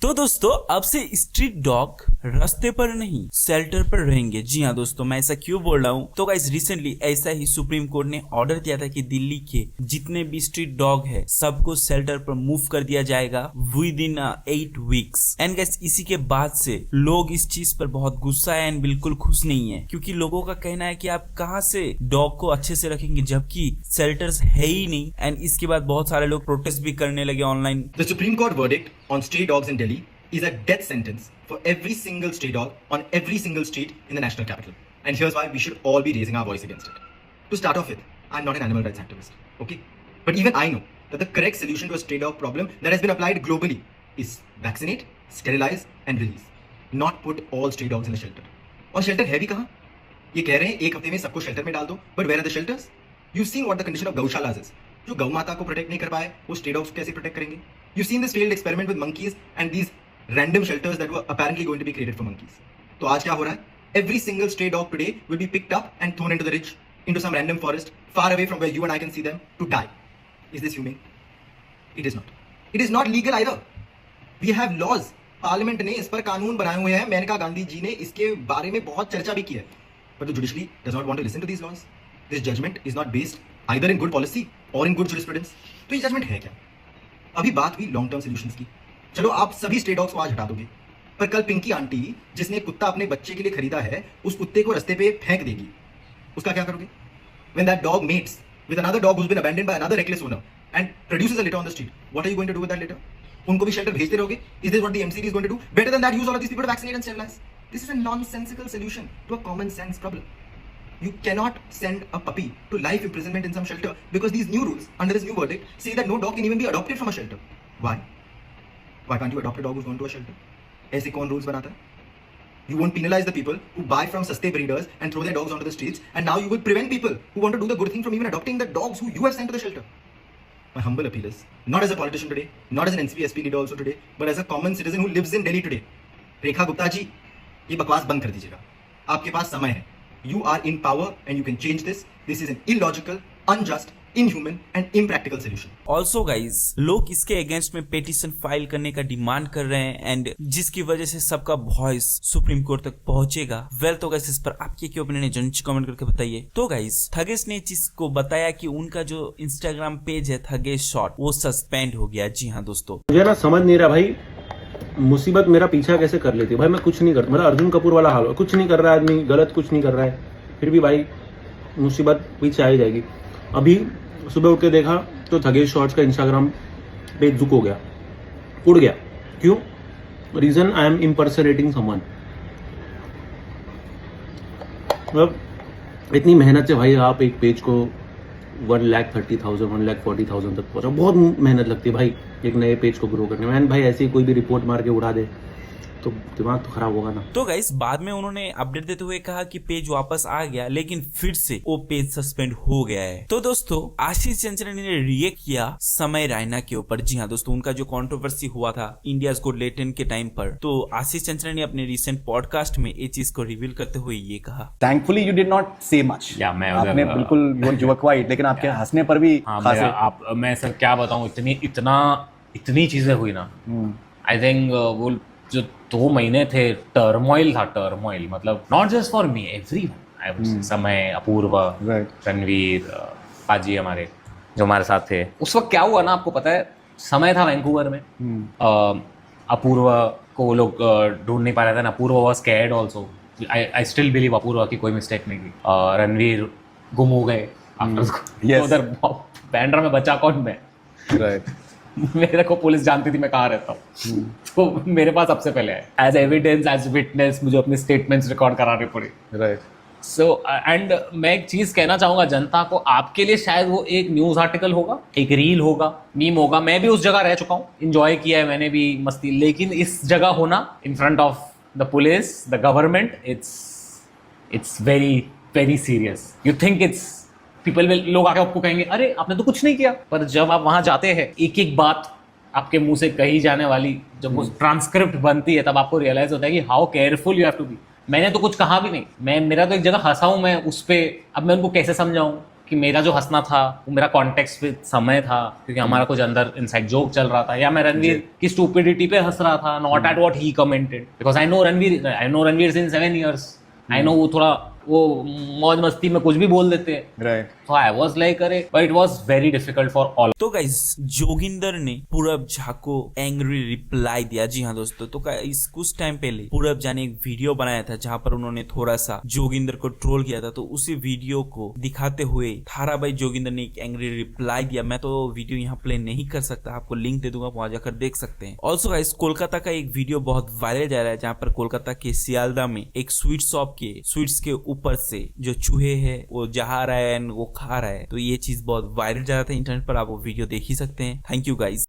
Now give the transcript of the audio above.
तो दोस्तों अब से स्ट्रीट डॉग रास्ते पर नहीं शेल्टर पर रहेंगे। जी हाँ दोस्तों, मैं ऐसा क्यों बोल रहा हूँ तो गाइस रिसेंटली ऐसा ही सुप्रीम कोर्ट ने ऑर्डर दिया था कि दिल्ली के जितने भी स्ट्रीट डॉग है सबको शेल्टर पर मूव कर दिया जाएगा with in 8 weeks. And guys इसी के बाद से लोग इस चीज पर बहुत गुस्सा है एंड बिल्कुल खुश नहीं है, क्योंकि लोगों का कहना है कि आप कहाँ से डॉग को अच्छे से रखेंगे जबकि शेल्टर्स है ही नहीं। एंड इसके बाद बहुत सारे लोग प्रोटेस्ट भी करने लगे online. The Supreme Court verdict on stray dogs in Delhi is a death sentence for every single stray dog on every single street in the national capital. And here's why we should all be raising our voice against it. To start off with, I'm not an animal rights activist, okay? But even I know that the correct solution to a stray dog problem that has been applied globally is vaccinate, sterilize and release. Not put all stray dogs in a shelter. और shelter है भी कहाँ? ये कह रहे हैं एक हफ्ते में सबको shelter में डाल दो, but where are the shelters? You've seen what the condition of gaushalas is. जो गौ माता को प्रोटेक्ट नहीं कर पाए वो स्ट्रे डॉग्स कैसे प्रोटेक्ट करेंगे? You've seen this failed experiment with monkeys and these random shelters that were apparently going to be created for monkeys. तो आज क्या हो रहा है? Every single stray dog today will be picked up and thrown into the ridge, into some random forest far away from where you and I can see them to die. Is this humane? It is not. It is not legal either. We have laws. Parliament ने इस पर कानून बनाए हुए हैं। मेनका गांधी जी ने इसके बारे में बहुत चर्चा भी की है। But the judiciary does not want to listen to these laws. This judgment is not based either in good policy or in good jurisprudence. तो ये जजमेंट है क्या? अभी बात हुई लॉन्ग टर्म सॉल्यूशंस की। चलो आप सभी स्ट्रे डॉग्स को आज हटा दोगे, पर कल पिंकी आंटी जिसने कुत्ता अपने बच्चे के लिए खरीदा है उस कुत्ते को रास्ते पे फेंक देगी, उसका क्या करोगे? When that dog mates with another dog who's been abandoned by another reckless owner and produces a litter on the street, what are you going to do with that litter? उनको भी शेल्टर भेजते रहोगे? Is this what the MCD is going to do? Better than that, use all of these people to vaccinate and sterilize. This is a nonsensical solution to a common sense problem. You cannot send a puppy to life imprisonment in some shelter because these new rules under this new verdict say that no dog can even be adopted from a shelter. Why? Why can't you adopt a dog who's gone to a shelter? ऐसे कौन rules बनाता है? You won't penalize the people who buy from सस्ते breeders and throw their dogs onto the streets, and now you will prevent people who want to do the good thing from even adopting the dogs who you have sent to the shelter. My humble appeal is, not as a politician today, not as an NCP leader also today, but as a common citizen who lives in Delhi today. Rekha Gupta ji, ये बकवास बंद कर दीजिएगा। आपके पास समय है। You are in power and you can change this. This is an illogical, unjust, inhuman and impractical solution. Also guys, लोग इसके अगेंस्ट में पेटिशन फाइल करने का डिमांड कर रहे हैं एंड जिसकी वजह से सबका वॉइस सुप्रीम कोर्ट तक पहुंचेगा। वेल तो गाइस इस पर आपके क्या ओपिनियन है जरूर नीचे कमेंट करके बताइए। तो गाइस थगेश ने चीज को बताया कि उनका जो इंस्टाग्राम पेज है थगेश शॉर्ट वो सस्पेंड हो गया। जी हाँ दोस्तों, मुझे ना समझ नहीं रहा भाई, मुसीबत मेरा पीछा कैसे कर लेती है भाई। मैं कुछ नहीं करता, मेरा अर्जुन कपूर वाला हाल हो, कुछ नहीं कर रहा है आदमी, गलत कुछ नहीं कर रहा है, फिर भी भाई मुसीबत पीछे आ ही जाएगी। अभी सुबह उठ के देखा तो थगेश शॉर्ट्स का इंस्टाग्राम पेज जुक हो गया, उड़ गया। क्यों? Reason I am impersonating someone. मतलब इतनी मेहनत से भाई आप एक पेज को 1,30,000 1,40,000 तक पहुंचा, बहुत मेहनत लगती है भाई एक नए पेज को ग्रो करने में। भाई ऐसे ही कोई भी रिपोर्ट मार के उड़ा दे तो दिमाग तो खराब होगा ना। तो गाइस बाद में उन्होंने अपडेट देते हुए कहा कि पेज वापस आ गया, लेकिन फिर से वो पेज सस्पेंड हो गया है। तो दोस्तों आशीष चंचलानी ने रिएक्ट किया समय रैना के ऊपर। जी हाँ दोस्तों, उनका जो कंट्रोवर्सी हुआ था इंडियाज गोट लेटेंट के टाइम पर, तो आशीष चंचलानी ने अपने रिसेंट पॉडकास्ट में ये चीज को रिवील करते हुए ये कहा, थैंकफुली यू डिड नॉट से मच। आपने बिल्कुल यू वर क्वाइट, लेकिन आपके हंसने पर भी मैं सर क्या बताऊं, इतनी चीजें हुई ना। आई थिंक वो जो 2 महीने थे टर्मोइल मतलब not just for me, everyone. I would say समय, अपूर्वा, रणवीर, पाजी हमारे जो हमारे साथ थे उस वक्त। क्या हुआ ना आपको पता है, समय था वैंकूवर में, अपूर्वा को वो लोग ढूंढ नहीं पा रहे थे ना। Apoorva was scared also. I still believe Apoorva की कोई मिस्टेक नहीं थी। रणवीर गुम हो गए आफ्टर उधर बैंड्रा में बचा कौन मैं, राइट। मेरे को पुलिस जानती थी मैं कहाँ रहता हूँ, तो मेरे पास सबसे पहले आए एज एविडेंस, एज विटनेस, मुझे अपने स्टेटमेंट्स रिकॉर्ड कराने पड़े, राइट। सो एंड मैं एक चीज कहना चाहूंगा जनता को, आपके लिए शायद वो एक न्यूज आर्टिकल होगा, एक रील होगा, मीम होगा। मैं भी उस जगह रह चुका हूँ, इंजॉय किया है मैंने भी मस्ती, लेकिन इस जगह होना in front of the police, the government, it's very very serious. You think it's people will, लोग आके आपको कहेंगे अरे आपने तो कुछ नहीं किया, पर जब आप वहां जाते हैं एक एक बात आपके मुंह से कही जाने वाली जब वो ट्रांसक्रिप्ट बनती है तब आपको रियलाइज होता है कि how careful you have to be. मैंने तो कुछ कहा भी नहीं, मेरा तो एक जगह हंसा हूं मैं उस पे, अब मैं उनको कैसे समझाऊं, कि मेरा जो हंसना था वो मेरा कॉन्टेक्स्ट विद समय था, क्योंकि हमारा कुछ अंदर इनसाइड जोक चल रहा था, या मैं रणवीर की स्टूपिडिटी पे हंस रहा था, not at what he commented, because I know Ranveer since 7 years। I know वो थोड़ा वो मौज मस्ती में कुछ भी बोल देते हैं, राइट। तो आई वाज लाइक अरे, but it was very difficult for all. तो गाइस जोगिंदर ने पूरब झा को एंग्री रिप्लाई दिया। जी हाँ दोस्तों, तो गाइस कुछ टाइम पहले पूरब झा ने एक वीडियो बनाया था जहां पर उन्होंने थोड़ा सा जोगिंदर को ट्रोल किया था, तो उसी वीडियो को दिखाते हुए थारा भाई जोगिंदर ने एक एंग्री रिप्लाई दिया। मैं तो वीडियो यहाँ प्ले नहीं कर सकता, आपको लिंक दे दूंगा, वहां जाकर देख सकते हैं। ऑल्सो गाइस कोलकाता का एक वीडियो बहुत वायरल जा रहा है, जहाँ पर कोलकाता के सियालदा में एक स्वीट शॉप के स्वीट्स के ऊपर से जो चूहे है वो जा रहा है एंड वो खा रहा है, तो ये चीज बहुत वायरल जा रहा था इंटरनेट पर, आप वो वीडियो देख ही सकते हैं। Thank you guys.